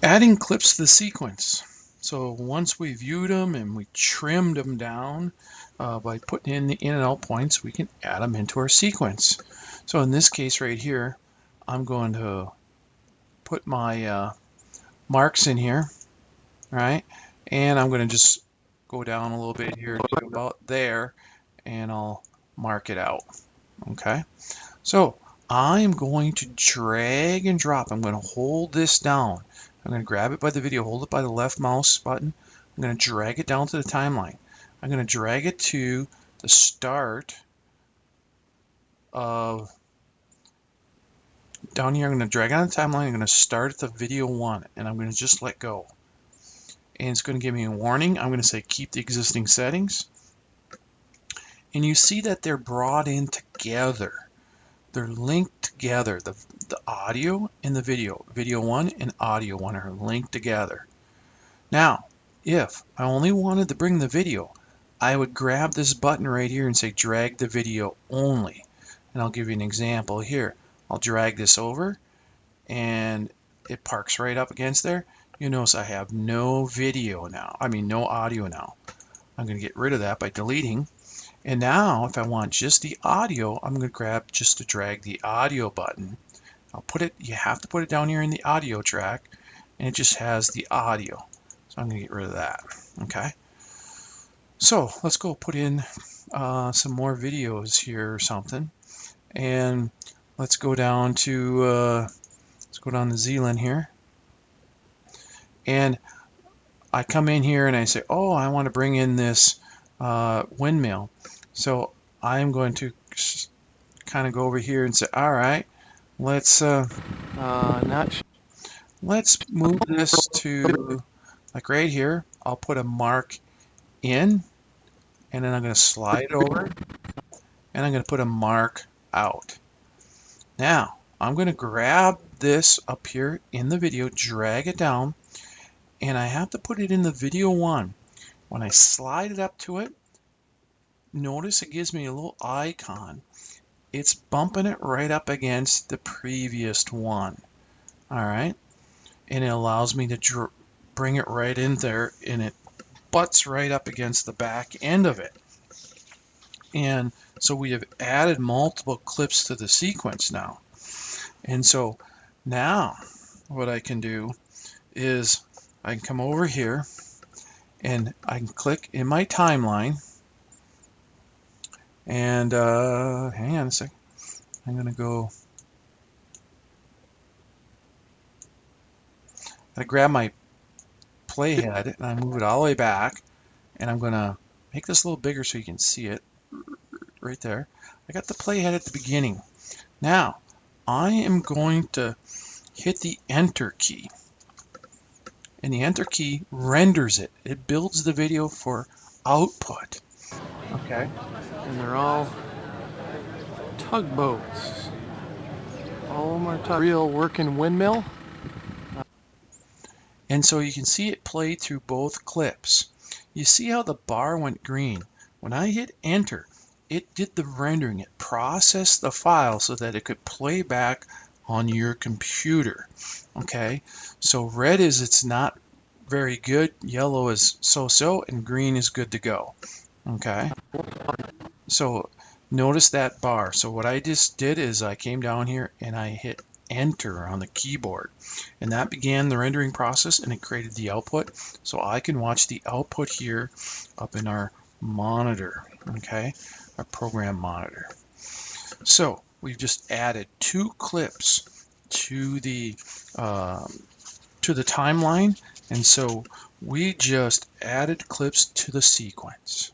Adding clips to the sequence. So once we viewed them and we trimmed them down by putting in the in and out points, we can add them into our sequence. So in this case right here, I'm going to put my marks in here, right? And I'm going to just go down a little bit here to about there, and I'll mark it out. Okay, so I'm going to drag and drop. I'm going to hold this down. I'm going to grab it by the video, hold it by the left mouse button. I'm going to drag it down to the timeline. I'm going to drag it to the start of, down here, I'm going to drag it on the timeline. I'm going to start at the video 1, and I'm going to just let go. And it's going to give me a warning. I'm going to say keep the existing settings. And you see that they're brought in together. They're linked together. The audio and the video. Video 1 and audio 1 are linked together. Now, if I only wanted to bring the video, I would grab this button right here and say drag the video only. And I'll give you an example here. I'll drag this over and it parks right up against there. You notice I have no video now. I mean no audio now. I'm going to get rid of that by deleting. And now if I want just the audio, I'm going to grab just to drag the audio button. I'll put it, you have to put it down here in the audio track, and it just has the audio. So I'm going to get rid of that. Okay. So let's go put in some more videos here or something. And let's go down to Zealand here. And I come in here and I say, oh, I want to bring in this windmill. So I'm going to kind of go over here and say, all right, let's move this to like right here. I'll put a mark in, and then I'm going to slide it over, and I'm going to put a mark out. Now I'm going to grab this up here in the video, drag it down, and I have to put it in the video 1. When I slide it up to it, notice it gives me a little icon. It's bumping it right up against the previous one. All right, and it allows me to bring it right in there, and it butts right up against the back end of it. And so we have added multiple clips to the sequence now. And so now what I can do is I can come over here and I can click in my timeline, and hang on a second. I'm going to go, I grab my playhead and I move it all the way back, and I'm going to make this a little bigger so you can see it right there. I got the playhead at the beginning. Now I am going to hit the enter key, and the enter key renders it. It builds the video for output. Okay, and they're all tugboats. All of them are real working windmill. And so you can see it play through both clips. You see how the bar went green. When I hit enter, it did the rendering. It processed the file so that it could play back on your computer. Okay, so red is it's not very good, yellow is so-so, and green is good to go. Okay, so notice that bar. So what I just did is I came down here and I hit enter on the keyboard, and that began the rendering process, and it created the output. So I can watch the output here up in our monitor, okay, our program monitor. So we've just added 2 clips to the timeline, and so we just added clips to the sequence.